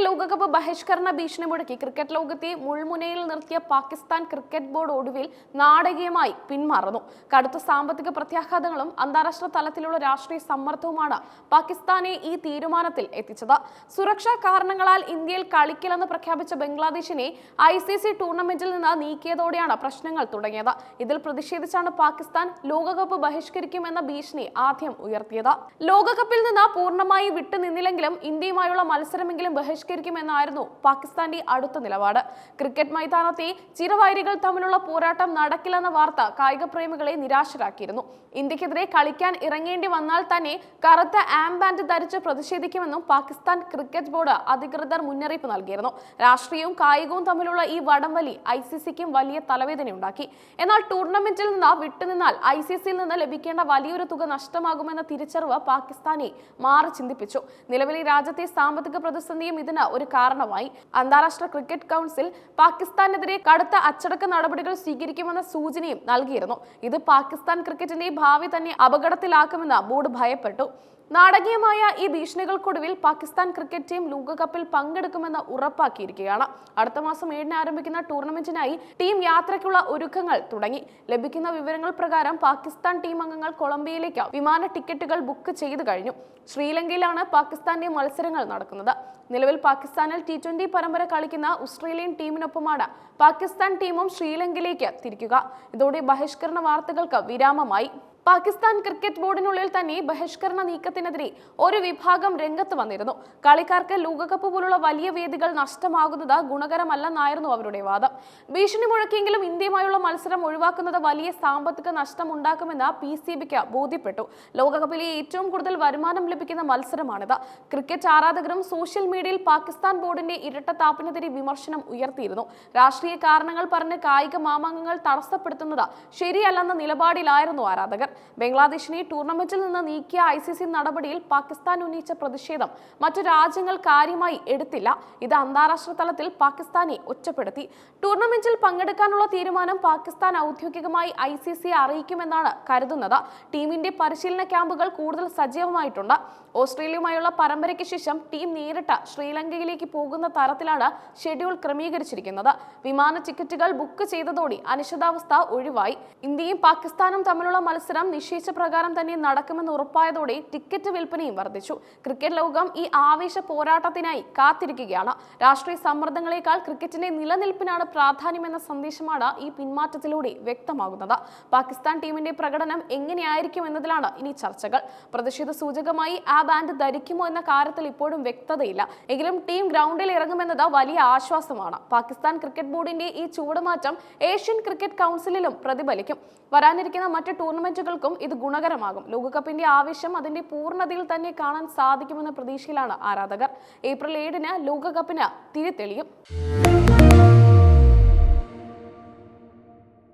ലോകകപ്പ് ബഹിഷ്കരണ ഭീഷണി മുടക്കി ക്രിക്കറ്റ് ലോകത്തെ മുൾമുനയിൽ നിർത്തിയ പാകിസ്ഥാൻ ക്രിക്കറ്റ് ബോർഡ് ഒടുവിൽ നാടകീയമായി പിന്മാറുന്നു. കടുത്ത സാമ്പത്തിക പ്രത്യാഘാതങ്ങളും അന്താരാഷ്ട്ര തലത്തിലുള്ള രാഷ്ട്രീയ സമ്മർദ്ദവുമാണ് പാകിസ്ഥാനെ ഈ തീരുമാനത്തിൽ എത്തിച്ചത്. സുരക്ഷാ കാരണങ്ങളാൽ ഇന്ത്യയിൽ കളിക്കില്ലെന്ന് പ്രഖ്യാപിച്ച ബംഗ്ലാദേശിനെ ICC ടൂർണമെന്റിൽ നിന്ന് നീക്കിയതോടെയാണ് പ്രശ്നങ്ങൾ തുടങ്ങിയത്. ഇതിൽ പ്രതിഷേധിച്ചാണ് പാകിസ്ഥാൻ ലോകകപ്പ് ബഹിഷ്കരിക്കുമെന്ന ഭീഷണി ആദ്യം ഉയർത്തിയത്. ലോകകപ്പിൽ നിന്ന് പൂർണ്ണമായി വിട്ടുനിന്നില്ലെങ്കിലും ഇന്ത്യയുമായുള്ള മത്സരമെങ്കിലും ബഹിഷ്കരിക്കുമെന്നായിരുന്നു പാകിസ്ഥാന്റെ അടുത്ത നിലപാട്. ക്രിക്കറ്റ് മൈതാനത്തെ ചിരവൈരികൾ തമ്മിലുള്ള പോരാട്ടം നടക്കില്ലെന്ന വാർത്ത കായിക പ്രേമികളെ നിരാശരാക്കിയിരുന്നു. ഇന്ത്യക്കെതിരെ കളിക്കാൻ ഇറങ്ങേണ്ടി വന്നാൽ തന്നെ കറുത്ത ആംബാൻഡ് ധരിച്ച് പ്രതിഷേധിക്കുമെന്നും പാകിസ്ഥാൻ ക്രിക്കറ്റ് ബോർഡ് അധികൃതർ മുന്നറിയിപ്പ് നൽകിയിരുന്നു. രാഷ്ട്രീയവും കായികവും തമ്മിലുള്ള ഈ വടംവലി ICCക്കും വലിയ തലവേദനയുണ്ടാക്കി. എന്നാൽ ടൂർണമെന്റിൽ നിന്ന് വിട്ടുനിന്നാൽ ICCയിൽ നിന്ന് ലഭിക്കേണ്ട വലിയൊരു തുക നഷ്ടമാകുമെന്ന തിരിച്ചറിവ് പാകിസ്ഥാനെ മാറി ചിന്തിപ്പിച്ചു. നിലവിലെ രാജ്യത്തെ സാമ്പത്തിക പ്രതിസന്ധിയും ഇതിന് ഒരു കാരണമായി. അന്താരാഷ്ട്ര ക്രിക്കറ്റ് കൗൺസിൽ പാകിസ്ഥാനെതിരെ കടുത്ത അച്ചടക്ക നടപടികൾ സ്വീകരിക്കുമെന്ന സൂചനയും നൽകിയിരുന്നു. ഇത് പാകിസ്ഥാൻ ക്രിക്കറ്റിന്റെ ഭാവി തന്നെ അപകടത്തിലാക്കുമെന്ന് ബോർഡ് ഭയപ്പെട്ടു. നാടകീയമായ ഈ ഭീഷണികൾക്കൊടുവിൽ പാകിസ്ഥാൻ ക്രിക്കറ്റ് ടീം ലോകകപ്പിൽ പങ്കെടുക്കുമെന്ന് ഉറപ്പാക്കിയിരിക്കുകയാണ്. അടുത്ത മാസം 7-ന് ആരംഭിക്കുന്ന ടൂർണമെന്റിനായി ടീം യാത്രയ്ക്കുള്ള ഒരുക്കങ്ങൾ തുടങ്ങി. ലഭിക്കുന്ന വിവരങ്ങൾ പ്രകാരം പാകിസ്ഥാൻ ടീം അംഗങ്ങൾ കൊളംബിയയിലേക്ക് വിമാന ടിക്കറ്റുകൾ ബുക്ക് ചെയ്തു കഴിഞ്ഞു. ശ്രീലങ്കയിലാണ് പാകിസ്ഥാന്റെ മത്സരങ്ങൾ നടക്കുന്നത്. നിലവിൽ പാകിസ്ഥാനിൽ T20 പരമ്പര കളിക്കുന്ന ഓസ്ട്രേലിയൻ ടീമിനൊപ്പമാണ് പാകിസ്ഥാൻ ടീമും ശ്രീലങ്കയിലേക്ക് തിരിക്കുക. ഇതോടെ ബഹിഷ്കരണ വാർത്തകൾക്ക് വിരാമമായി. പാകിസ്ഥാൻ ക്രിക്കറ്റ് ബോർഡിനുള്ളിൽ തന്നെ ബഹിഷ്കരണ നീക്കത്തിനെതിരെ ഒരു വിഭാഗം രംഗത്ത് വന്നിരുന്നു. കളിക്കാർക്ക് ലോകകപ്പ് പോലുള്ള വലിയ വേദികൾ നഷ്ടമാകുന്നത് ഗുണകരമല്ലെന്നായിരുന്നു അവരുടെ വാദം. ഭീഷണി മുഴക്കിയെങ്കിലും ഇന്ത്യയുമായുള്ള മത്സരം ഒഴിവാക്കുന്നത് വലിയ സാമ്പത്തിക നഷ്ടമുണ്ടാക്കുമെന്ന് PCBക്ക് ബോധ്യപ്പെട്ടു. ലോകകപ്പിലെ ഏറ്റവും കൂടുതൽ വരുമാനം ലഭിക്കുന്ന മത്സരമാണിത്. ക്രിക്കറ്റ് ആരാധകരും സോഷ്യൽ മീഡിയയിൽ പാകിസ്ഥാൻ ബോർഡിന്റെ ഇരട്ടത്താപ്പിനെതിരെ വിമർശനം ഉയർത്തിയിരുന്നു. രാഷ്ട്രീയ കാരണങ്ങൾ പറഞ്ഞ് കായിക മാമാങ്കങ്ങൾ തടസ്സപ്പെടുത്തുന്നത് ശരിയല്ലെന്ന നിലപാടിലായിരുന്നു ആരാധകർ. ബംഗ്ലാദേശിനെ ടൂർണമെന്റിൽ നിന്ന് നീക്കിയ ICC നടപടിയിൽ പാകിസ്ഥാൻ ഉന്നയിച്ച പ്രതിഷേധം മറ്റു രാജ്യങ്ങൾ കാര്യമായി എടുത്തില്ല. ഇത് അന്താരാഷ്ട്ര തലത്തിൽ പാകിസ്ഥാനെ ഒറ്റപ്പെടുത്തി. ടൂർണമെന്റിൽ പങ്കെടുക്കാനുള്ള തീരുമാനം പാകിസ്ഥാൻ ഔദ്യോഗികമായി ICCയെ അറിയിക്കുമെന്നാണ് കരുതുന്നത്. ടീമിന്റെ പരിശീലന ക്യാമ്പുകൾ കൂടുതൽ സജീവമായിട്ടുണ്ട്. ഓസ്ട്രേലിയയുമായുള്ള പരമ്പരയ്ക്ക് ശേഷം ടീം നേരിട്ട് ശ്രീലങ്കയിലേക്ക് പോകുന്ന തരത്തിലാണ് ഷെഡ്യൂൾ ക്രമീകരിച്ചിരിക്കുന്നത്. വിമാന ടിക്കറ്റുകൾ ബുക്ക് ചെയ്തതോടെ അനിശ്ചിതാവസ്ഥ ഒഴിവായി. ഇന്ത്യയും പാകിസ്ഥാനും തമ്മിലുള്ള മത്സരം നിശ്ചയിച്ച പ്രകാരം തന്നെ നടക്കുമെന്ന് ഉറപ്പായതോടെ ടിക്കറ്റ് വിൽപ്പനയും വർദ്ധിച്ചു. ക്രിക്കറ്റ് ലോകം ഈ ആവേശ പോരാട്ടത്തിനായി കാത്തിരിക്കുകയാണ്. രാഷ്ട്രീയ സമ്മർദ്ദങ്ങളെക്കാൾ ക്രിക്കറ്റിന്റെ നിലനിൽപ്പിനാണ് പ്രാധാന്യമെന്ന സന്ദേശമാണ് ഈ പിന്മാറ്റത്തിലൂടെ വ്യക്തമാകുന്നത്. പാകിസ്ഥാൻ ടീമിന്റെ പ്രകടനം എങ്ങനെയായിരിക്കും എന്നതിലാണ് ഇനി ചർച്ചകൾ. പ്രതിഷേധ സൂചകമായി ആ ബാൻഡ് ധരിക്കുമോ എന്ന കാര്യത്തിൽ ഇപ്പോഴും വ്യക്തതയില്ല. എങ്കിലും ടീം ഗ്രൗണ്ടിൽ ഇറങ്ങുമെന്നത് വലിയ ആശ്വാസമാണ്. പാകിസ്ഥാൻ ക്രിക്കറ്റ് ബോർഡിന്റെ ഈ ചൂടുമാറ്റം ഏഷ്യൻ ക്രിക്കറ്റ് കൗൺസിലിലും പ്രതിഫലിക്കും. വരാനിരിക്കുന്ന മറ്റ് ടൂർണമെന്റുകൾക്കും ഇത് ഗുണകരമാകും. ലോകകപ്പിന്റെ ആവേശം അതിന്റെ പൂർണ്ണതയിൽ തന്നെ കാണാൻ സാധിക്കുമെന്ന പ്രതീക്ഷയിലാണ് ആരാധകർ. ഏപ്രിൽ 7-ന് ലോകകപ്പിന് തിരിതെളിയും.